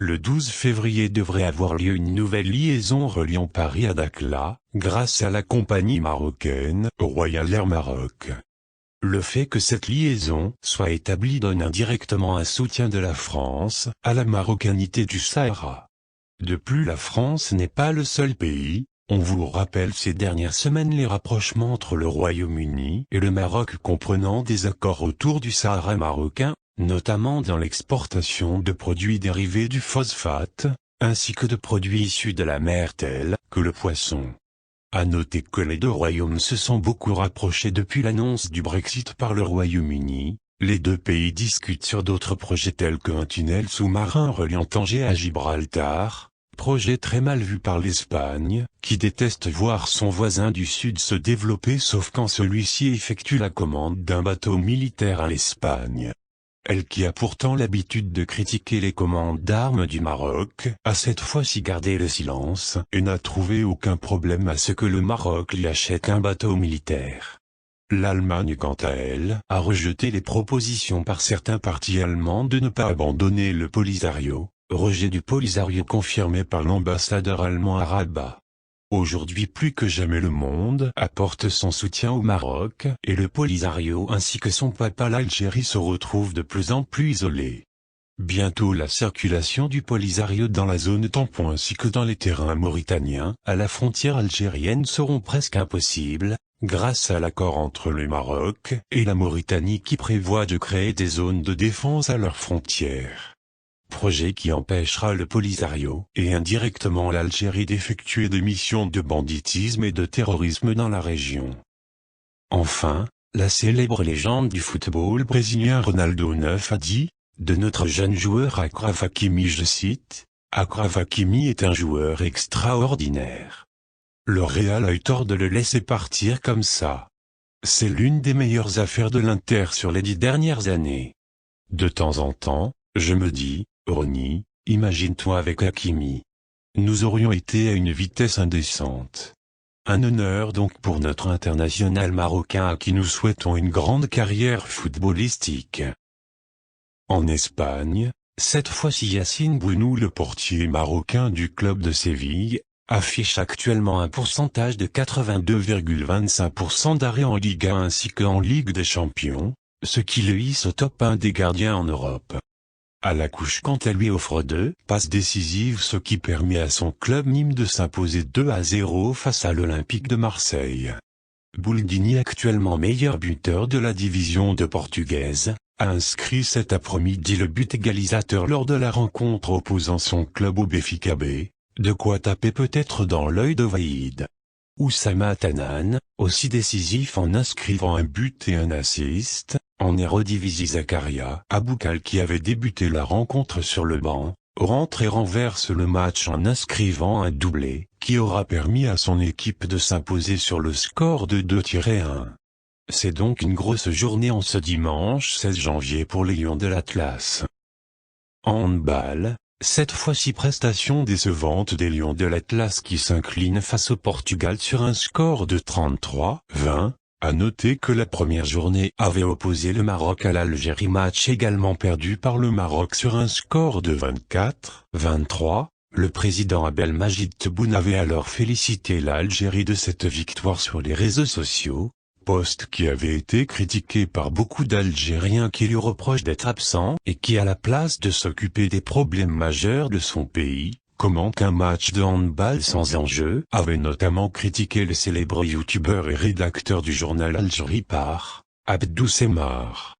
Le 12 février devrait avoir lieu une nouvelle liaison reliant Paris à Dakhla, grâce à la compagnie marocaine Royal Air Maroc. Le fait que cette liaison soit établie donne indirectement un soutien de la France à la marocanité du Sahara. De plus, la France n'est pas le seul pays. On vous rappelle ces dernières semaines les rapprochements entre le Royaume-Uni et le Maroc comprenant des accords autour du Sahara marocain, notamment dans l'exportation de produits dérivés du phosphate, ainsi que de produits issus de la mer tels que le poisson. À noter que les deux royaumes se sont beaucoup rapprochés depuis l'annonce du Brexit par le Royaume-Uni. Les deux pays discutent sur d'autres projets tels qu'un tunnel sous-marin reliant Tanger à Gibraltar. Projet très mal vu par l'Espagne, qui déteste voir son voisin du Sud se développer sauf quand celui-ci effectue la commande d'un bateau militaire à l'Espagne. Elle qui a pourtant l'habitude de critiquer les commandes d'armes du Maroc, a cette fois-ci gardé le silence et n'a trouvé aucun problème à ce que le Maroc lui achète un bateau militaire. L'Allemagne quant à elle, a rejeté les propositions par certains partis allemands de ne pas abandonner le Polisario. Rejet du Polisario confirmé par l'ambassadeur allemand à Rabat. Aujourd'hui plus que jamais le monde apporte son soutien au Maroc, et le Polisario ainsi que son papa l'Algérie se retrouvent de plus en plus isolés. Bientôt la circulation du Polisario dans la zone tampon ainsi que dans les terrains mauritaniens, à la frontière algérienne seront presque impossibles, grâce à l'accord entre le Maroc et la Mauritanie qui prévoit de créer des zones de défense à leurs frontières. Projet qui empêchera le Polisario, et indirectement l'Algérie d'effectuer des missions de banditisme et de terrorisme dans la région. Enfin, la célèbre légende du football brésilien Ronaldo a dit, de notre jeune joueur Achraf Hakimi je cite, « Achraf Hakimi est un joueur extraordinaire. Le Real a eu tort de le laisser partir comme ça. C'est l'une des meilleures affaires de l'Inter sur les 10 dernières années. De temps en temps, je me dis, Ronny, imagine-toi avec Hakimi. Nous aurions été à une vitesse indécente. » Un honneur donc pour notre international marocain à qui nous souhaitons une grande carrière footballistique. En Espagne, cette fois-ci Yacine Bounou, le portier marocain du club de Séville, affiche actuellement un pourcentage de 82,25% d'arrêt en Liga ainsi qu'en Ligue des Champions, ce qui le hisse au top 1 des gardiens en Europe. Al-Akouch quant à lui offre 2 passes décisives ce qui permet à son club Nîmes de s'imposer 2-0 face à l'Olympique de Marseille. Bouldini actuellement meilleur buteur de la division de portugaise, a inscrit cet après-midi le but égalisateur lors de la rencontre opposant son club au Benfica B, de quoi taper peut-être dans l'œil de Vaïd. Oussama Tanan, aussi décisif en inscrivant un but et un assist. En Eredivisie Zakaria Aboukal qui avait débuté la rencontre sur le banc, rentre et renverse le match en inscrivant un doublé, qui aura permis à son équipe de s'imposer sur le score de 2-1. C'est donc une grosse journée en ce dimanche 16 janvier pour les Lions de l'Atlas. En handball, cette fois-ci prestation décevante des Lions de l'Atlas qui s'inclinent face au Portugal sur un score de 33-20. À noter que la première journée avait opposé le Maroc à l'Algérie, match également perdu par le Maroc sur un score de 24-23. Le président Abdelmajid Tebboune avait alors félicité l'Algérie de cette victoire sur les réseaux sociaux, post qui avait été critiqué par beaucoup d'Algériens qui lui reprochent d'être absent et qui à la place de s'occuper des problèmes majeurs de son pays, commente un match de handball sans enjeu, avait notamment critiqué le célèbre youtubeur et rédacteur du journal Algérie par Abdou Semmar.